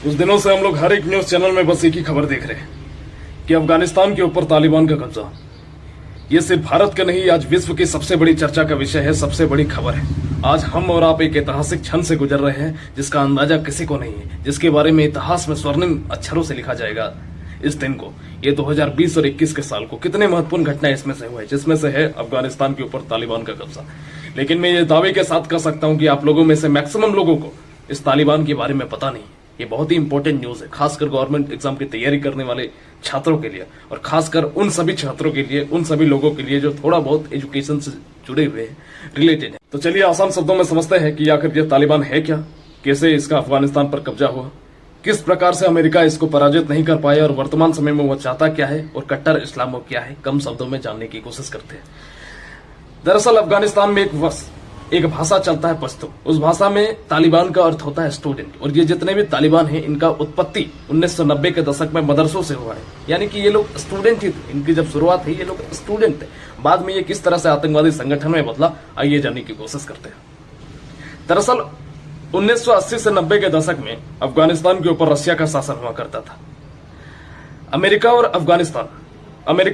कुछ दिनों से हम लोग हर एक न्यूज चैनल में बस एक ही खबर देख रहे हैं कि अफगानिस्तान के ऊपर तालिबान का कब्जा। ये सिर्फ भारत का नहीं, आज विश्व की सबसे बड़ी चर्चा का विषय है, सबसे बड़ी खबर है। आज हम और आप एक ऐतिहासिक क्षण से गुजर रहे हैं जिसका अंदाजा किसी को नहीं है, जिसके बारे में इतिहास में स्वर्णिम अक्षरों से लिखा जाएगा इस दिन को, ये 2020 और 21 के साल को। कितने महत्वपूर्ण घटनाएं इसमें से हुए, जिसमें से है अफगानिस्तान के ऊपर तालिबान का कब्जा। लेकिन मैं ये दावे के साथ कह सकता हूं कि आप लोगों में से मैक्सिमम लोगों को इस तालिबान के बारे में पता नहीं। ये बहुत ही इंपॉर्टेंट न्यूज है, खासकर गवर्नमेंट एग्जाम की तैयारी करने वाले छात्रों के लिए, और खासकर उन सभी छात्रों के लिए, उन सभी लोगों के लिए जो थोड़ा बहुत एजुकेशन से जुड़े हुए हैं, रिलेटेड है। तो चलिए आसान शब्दों में समझते हैं कि आखिर ये तालिबान है क्या, कैसे इसका अफगानिस्तान पर कब्जा हुआ, किस प्रकार से अमेरिका इसको पराजित नहीं कर पाया और वर्तमान समय में वो चाहता क्या है, और कट्टर इस्लामो क्या है, कम शब्दों में जानने की कोशिश करते हैं। दरअसल अफगानिस्तान में एक भाषा चलता है पश्तो। उस भाषा में तालिबान का अर्थ होता है स्टूडेंट, और ये जितने भी तालिबान हैं इनका उत्पत्ति 1990 के दशक में मदरसों से हुआ है। यानी कि ये लोग स्टूडेंट ही थे, इनकी जब शुरुआत हुई ये लोग स्टूडेंट थे। बाद में ये किस तरह से आतंकवादी संगठन में बदला, आइए जानने की कोशिश करते हैं। दरअसल 1980 से 90 के दशक में अफगानिस्तान के ऊपर रशिया का शासन हुआ करता था। अमेरिका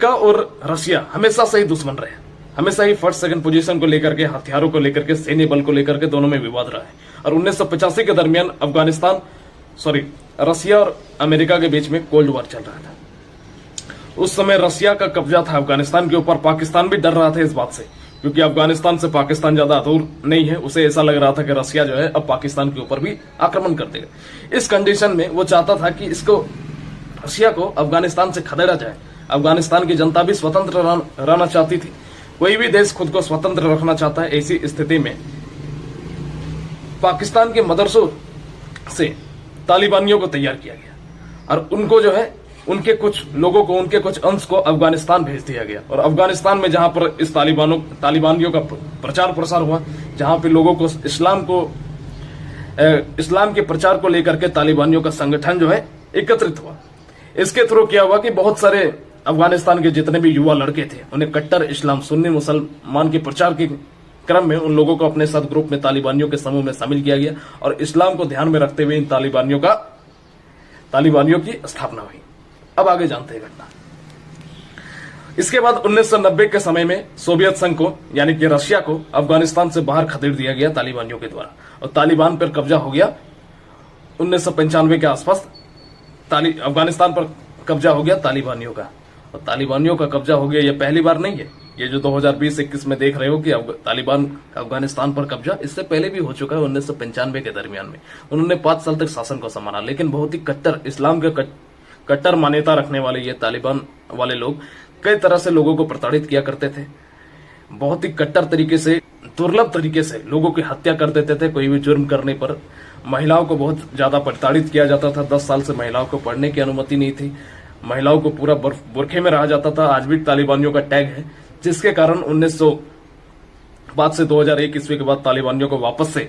और रशिया हमेशा से ही दुश्मन रहे, हमेशा ही फर्स्ट सेकंड पोजीशन को लेकर के, हथियारों को लेकर के, सैन्य बल को लेकर के दोनों में विवाद रहा है। और 1985 के दरमियान रशिया और अमेरिका के बीच में कोल्ड वॉर चल रहा था। उस समय रशिया का कब्जा था अफगानिस्तान के ऊपर। पाकिस्तान भी डर रहा था इस बात से, क्योंकि अफगानिस्तान से पाकिस्तान ज्यादा दूर नहीं है। उसे ऐसा लग रहा था कि रशिया जो है अब पाकिस्तान के ऊपर भी आक्रमण कर देगा। इस कंडीशन में वो चाहता था कि रशिया को अफगानिस्तान से खदेड़ा जाए। अफगानिस्तान की जनता भी स्वतंत्र रहना चाहती थी। कोई भी देश खुद को स्वतंत्र रखना चाहता है। ऐसी स्थिति में पाकिस्तान के मदरसों से तालिबानियों को तैयार किया गया और उनको जो है, उनके कुछ लोगों को, उनके कुछ अंश को अफगानिस्तान भेज दिया गया। और अफगानिस्तान में जहां पर इस तालिबानियों का प्रचार प्रसार हुआ, जहां पे लोगों को इस्लाम के प्रचार को लेकर के तालिबानियों का संगठन जो है एकत्रित हुआ। इसके थ्रू क्या हुआ कि बहुत सारे अफगानिस्तान के जितने भी युवा लड़के थे उन्हें कट्टर इस्लाम, सुन्नी मुसलमान के प्रचार के क्रम में उन लोगों को अपने साथ ग्रुप में तालिबानियों के समूह में शामिल किया गया और इस्लाम को ध्यान में रखते हुए इन तालिबानियों की स्थापना हुई। अब आगे जानते हैं घटना। इसके बाद 1990 के समय में सोवियत संघ को, यानी कि रशिया को, अफगानिस्तान से बाहर खदेड़ दिया गया तालिबानियों के द्वारा और तालिबान पर कब्जा हो गया। 1995 के आसपास अफगानिस्तान पर कब्जा हो गया तालिबानियों का। और तालिबानियों का कब्जा हो गया, ये पहली बार नहीं है। ये जो 2020-21 में देख रहे हो कि तालिबान का अफगानिस्तान पर कब्जा, इससे पहले भी हो चुका है। 1995 के दरमियान में उन्होंने 5 साल तक शासन को संभाला, लेकिन बहुत ही कट्टर इस्लाम के कट्टर मान्यता रखने वाले ये तालिबान वाले लोग कई तरह से लोगों को प्रताड़ित किया करते थे। बहुत ही कट्टर तरीके से, दुर्लभ तरीके से लोगों की हत्या कर देते थे। कोई भी जुर्म करने पर महिलाओं को बहुत ज्यादा प्रताड़ित किया जाता था। 10 साल से महिलाओं को पढ़ने की अनुमति नहीं थी। महिलाओं को पूरा बुरखे में रहा जाता था। आज भी तालिबानियों का टैग है, जिसके कारण 1900 से 2001 ईस्वी के बाद तालिबानियों को वापस से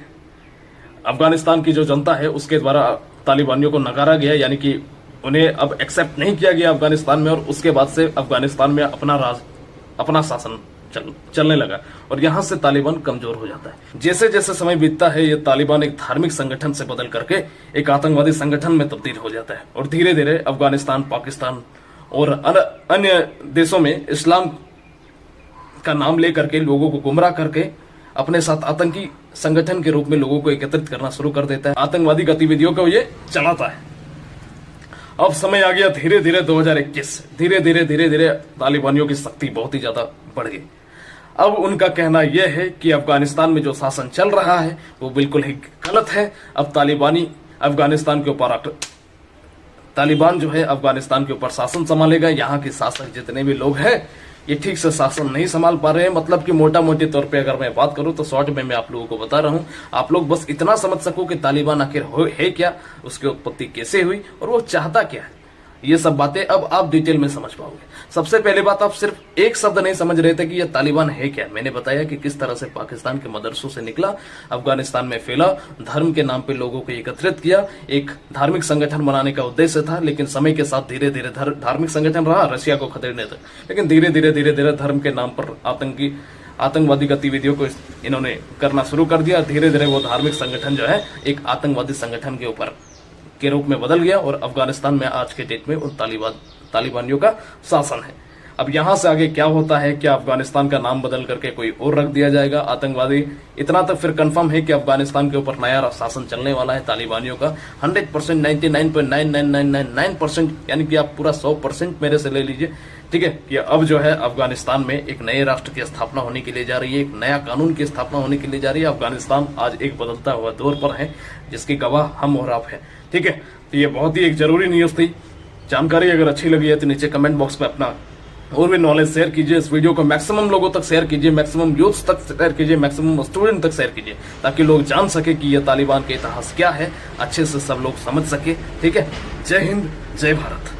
अफगानिस्तान की जो जनता है उसके द्वारा तालिबानियों को नकारा गया, यानी कि उन्हें अब एक्सेप्ट नहीं किया गया अफगानिस्तान में। और उसके बाद से अफगानिस्तान में अपना शासन चलने लगा और यहां से तालिबान कमजोर हो जाता है। जैसे जैसे समय बीतता है ये तालिबान एक धार्मिक संगठन से बदल करके एक आतंकवादी संगठन में तब्दील हो जाता है और धीरे धीरे अफगानिस्तान, पाकिस्तान और अन्य देशों में इस्लाम का नाम लेकर के लोगों को गुमराह करके अपने साथ आतंकी संगठन के रूप में लोगों को एकत्रित करना शुरू कर देता है। आतंकवादी गतिविधियों को ये चलाता है। अब समय आ गया धीरे धीरे 2021। धीरे धीरे तालिबानियों की शक्ति बहुत ही ज्यादा बढ़ गई। अब उनका कहना यह है कि अफगानिस्तान में जो शासन चल रहा है वो बिल्कुल ही गलत है। अब तालिबान जो है अफगानिस्तान के ऊपर शासन संभालेगा। यहाँ के शासक जितने भी लोग हैं ये ठीक से शासन नहीं संभाल पा रहे हैं। मतलब कि मोटा मोटी तौर पे अगर मैं बात करूं तो शॉर्ट में मैं आप लोगों को बता रहा हूं, आप लोग बस इतना समझ सको कि तालिबान आखिर है क्या, उसकी उत्पत्ति कैसे हुई और वो चाहता क्या है। ये सब बातें अब आप डिटेल में समझ पाओगे। सबसे पहले बात, आप सिर्फ एक शब्द नहीं समझ रहे थे कि ये तालिबान है क्या। मैंने बताया कि किस तरह से पाकिस्तान के मदरसों से निकला, अफगानिस्तान में फैला, धर्म के नाम पे लोगों को एकत्रित किया, एक धार्मिक संगठन बनाने का उद्देश्य था। लेकिन समय के साथ धीरे धीरे धार्मिक संगठन रहा रशिया को खदेड़ने तक, लेकिन धीरे धीरे धर्म के नाम पर आतंकवादी गतिविधियों को इन्होंने करना शुरू कर दिया। धीरे धीरे वो धार्मिक संगठन जो है एक आतंकवादी संगठन के ऊपर के रूप में बदल गया और अफगानिस्तान में आज के डेट में उन तालिबानियों का शासन है। अब यहां से आगे क्या होता है, क्या अफगानिस्तान का नाम बदल करके कोई और रख दिया जाएगा आतंकवादी, इतना तक फिर कंफर्म है कि अफगानिस्तान के ऊपर नया शासन चलने वाला है तालिबानियों का 100%, 99.99999% यानी कि आप पूरा 100% मेरे से ले लीजिए, ठीक है, कि अब जो है अफगानिस्तान में एक नए राष्ट्र की स्थापना होने के लिए जा रही है, एक नया कानून की स्थापना होने के लिए जा रही है। अफगानिस्तान आज एक बदलता हुआ दौर पर है जिसकी गवाह हम और आप है, ठीक है। तो ये बहुत ही एक जरूरी न्यूज थी। जानकारी अगर अच्छी लगी है तो नीचे कमेंट बॉक्स में अपना और भी नॉलेज शेयर कीजिए। इस वीडियो को मैक्सिमम लोगों तक शेयर कीजिए, मैक्सिमम यूथ तक शेयर कीजिए, मैक्सिमम स्टूडेंट तक शेयर कीजिए, ताकि लोग जान सके कि यह तालिबान का इतिहास क्या है, अच्छे से सब लोग समझ सके, ठीक है। जय हिंद, जय भारत।